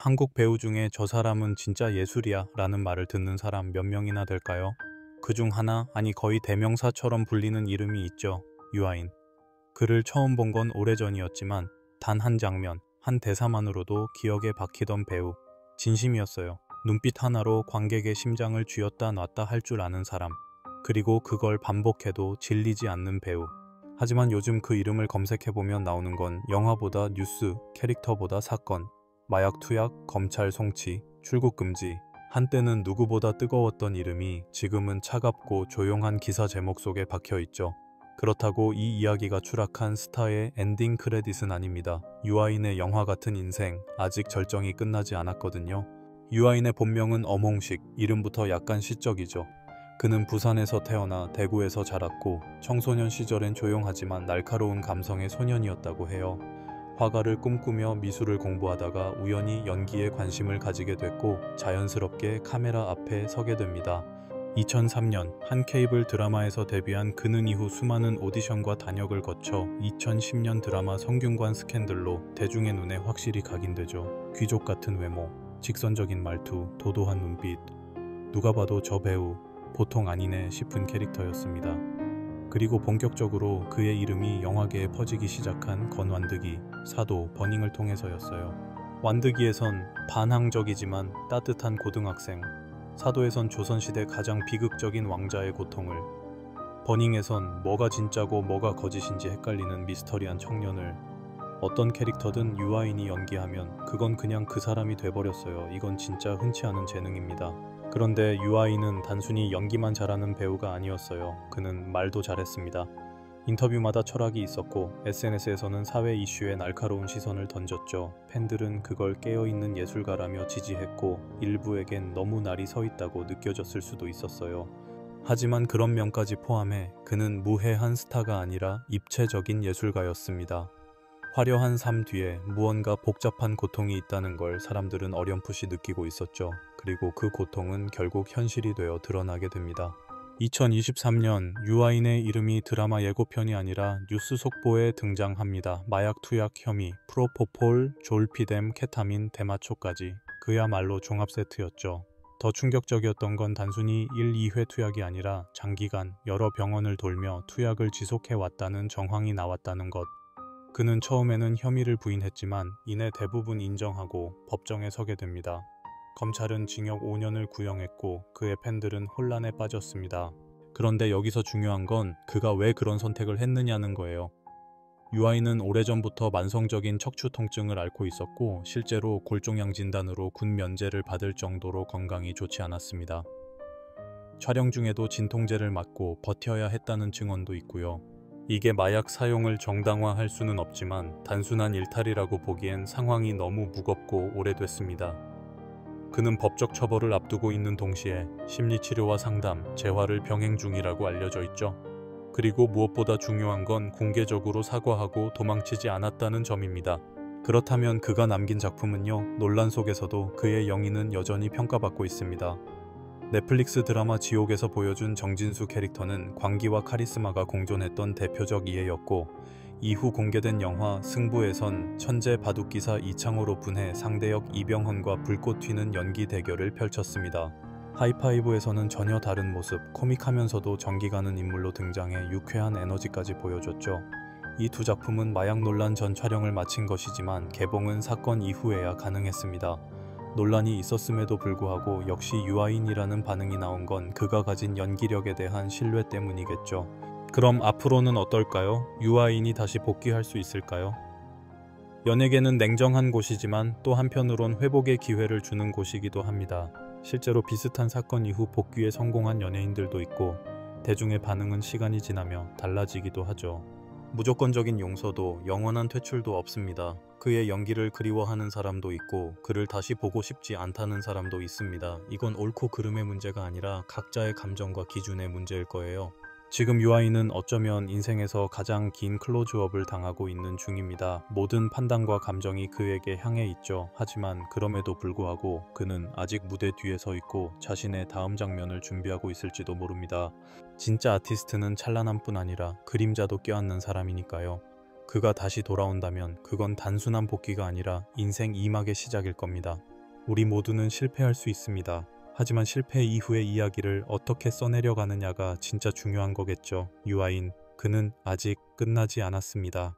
한국 배우 중에 저 사람은 진짜 예술이야 라는 말을 듣는 사람 몇 명이나 될까요? 그중 하나, 아니 거의 대명사처럼 불리는 이름이 있죠. 유아인. 그를 처음 본 건 오래전이었지만 단 한 장면, 한 대사만으로도 기억에 박히던 배우. 진심이었어요. 눈빛 하나로 관객의 심장을 쥐었다 놨다 할 줄 아는 사람. 그리고 그걸 반복해도 질리지 않는 배우. 하지만 요즘 그 이름을 검색해보면 나오는 건 영화보다 뉴스, 캐릭터보다 사건, 마약 투약, 검찰 송치, 출국 금지. 한때는 누구보다 뜨거웠던 이름이 지금은 차갑고 조용한 기사 제목 속에 박혀있죠. 그렇다고 이 이야기가 추락한 스타의 엔딩 크레딧은 아닙니다. 유아인의 영화 같은 인생, 아직 절정이 끝나지 않았거든요. 유아인의 본명은 엄홍식, 이름부터 약간 시적이죠. 그는 부산에서 태어나 대구에서 자랐고 청소년 시절엔 조용하지만 날카로운 감성의 소년이었다고 해요. 화가를 꿈꾸며 미술을 공부하다가 우연히 연기에 관심을 가지게 됐고 자연스럽게 카메라 앞에 서게 됩니다. 2003년 한 케이블 드라마에서 데뷔한 그는 이후 수많은 오디션과 단역을 거쳐 2010년 드라마 성균관 스캔들로 대중의 눈에 확실히 각인되죠. 귀족 같은 외모, 직선적인 말투, 도도한 눈빛. 누가 봐도 저 배우 보통 아니네 싶은 캐릭터였습니다. 그리고 본격적으로 그의 이름이 영화계에 퍼지기 시작한 건완득이, 사도, 버닝을 통해서였어요. 완득이에선 반항적이지만 따뜻한 고등학생, 사도에선 조선시대 가장 비극적인 왕자의 고통을, 버닝에선 뭐가 진짜고 뭐가 거짓인지 헷갈리는 미스터리한 청년을, 어떤 캐릭터든 유아인이 연기하면 그건 그냥 그 사람이 돼버렸어요. 이건 진짜 흔치 않은 재능입니다. 그런데 유아인은 단순히 연기만 잘하는 배우가 아니었어요. 그는 말도 잘했습니다. 인터뷰마다 철학이 있었고 SNS에서는 사회 이슈에 날카로운 시선을 던졌죠. 팬들은 그걸 깨어있는 예술가라며 지지했고 일부에겐 너무 날이 서 있다고 느껴졌을 수도 있었어요. 하지만 그런 면까지 포함해 그는 무해한 스타가 아니라 입체적인 예술가였습니다. 화려한 삶 뒤에 무언가 복잡한 고통이 있다는 걸 사람들은 어렴풋이 느끼고 있었죠. 그리고 그 고통은 결국 현실이 되어 드러나게 됩니다. 2023년 유아인의 이름이 드라마 예고편이 아니라 뉴스 속보에 등장합니다. 마약 투약 혐의, 프로포폴, 졸피뎀, 케타민, 대마초까지. 그야말로 종합 세트였죠. 더 충격적이었던 건 단순히 1, 2회 투약이 아니라 장기간 여러 병원을 돌며 투약을 지속해왔다는 정황이 나왔다는 것. 그는 처음에는 혐의를 부인했지만 이내 대부분 인정하고 법정에 서게 됩니다. 검찰은 징역 5년을 구형했고 그의 팬들은 혼란에 빠졌습니다. 그런데 여기서 중요한 건 그가 왜 그런 선택을 했느냐는 거예요. 유아인은 오래전부터 만성적인 척추 통증을 앓고 있었고 실제로 골종양 진단으로 군 면제를 받을 정도로 건강이 좋지 않았습니다. 촬영 중에도 진통제를 맞고 버텨야 했다는 증언도 있고요. 이게 마약 사용을 정당화할 수는 없지만 단순한 일탈이라고 보기엔 상황이 너무 무겁고 오래됐습니다. 그는 법적 처벌을 앞두고 있는 동시에 심리치료와 상담, 재활을 병행 중이라고 알려져 있죠. 그리고 무엇보다 중요한 건 공개적으로 사과하고 도망치지 않았다는 점입니다. 그렇다면 그가 남긴 작품은요, 논란 속에서도 그의 영인은 여전히 평가받고 있습니다. 넷플릭스 드라마 지옥에서 보여준 정진수 캐릭터는 광기와 카리스마가 공존했던 대표적 이해였고 이후 공개된 영화 승부에선 천재 바둑기사 이창호로 분해 상대역 이병헌과 불꽃 튀는 연기 대결을 펼쳤습니다. 하이파이브에서는 전혀 다른 모습, 코믹하면서도 정기가는 인물로 등장해 유쾌한 에너지까지 보여줬죠. 이 두 작품은 마약 논란 전 촬영을 마친 것이지만 개봉은 사건 이후에야 가능했습니다. 논란이 있었음에도 불구하고 역시 유아인이라는 반응이 나온 건 그가 가진 연기력에 대한 신뢰 때문이겠죠. 그럼 앞으로는 어떨까요? 유아인이 다시 복귀할 수 있을까요? 연예계는 냉정한 곳이지만 또 한편으론 회복의 기회를 주는 곳이기도 합니다. 실제로 비슷한 사건 이후 복귀에 성공한 연예인들도 있고 대중의 반응은 시간이 지나며 달라지기도 하죠. 무조건적인 용서도 영원한 퇴출도 없습니다. 그의 연기를 그리워하는 사람도 있고 그를 다시 보고 싶지 않다는 사람도 있습니다. 이건 옳고 그름의 문제가 아니라 각자의 감정과 기준의 문제일 거예요. 지금 유아인은 어쩌면 인생에서 가장 긴 클로즈업을 당하고 있는 중입니다. 모든 판단과 감정이 그에게 향해 있죠. 하지만 그럼에도 불구하고 그는 아직 무대 뒤에 서 있고 자신의 다음 장면을 준비하고 있을지도 모릅니다. 진짜 아티스트는 찬란한 뿐 아니라 그림자도 껴안는 사람이니까요. 그가 다시 돌아온다면 그건 단순한 복귀가 아니라 인생 2막의 시작일 겁니다. 우리 모두는 실패할 수 있습니다. 하지만 실패 이후의 이야기를 어떻게 써내려가느냐가 진짜 중요한 거겠죠. 유아인, 그는 아직 끝나지 않았습니다.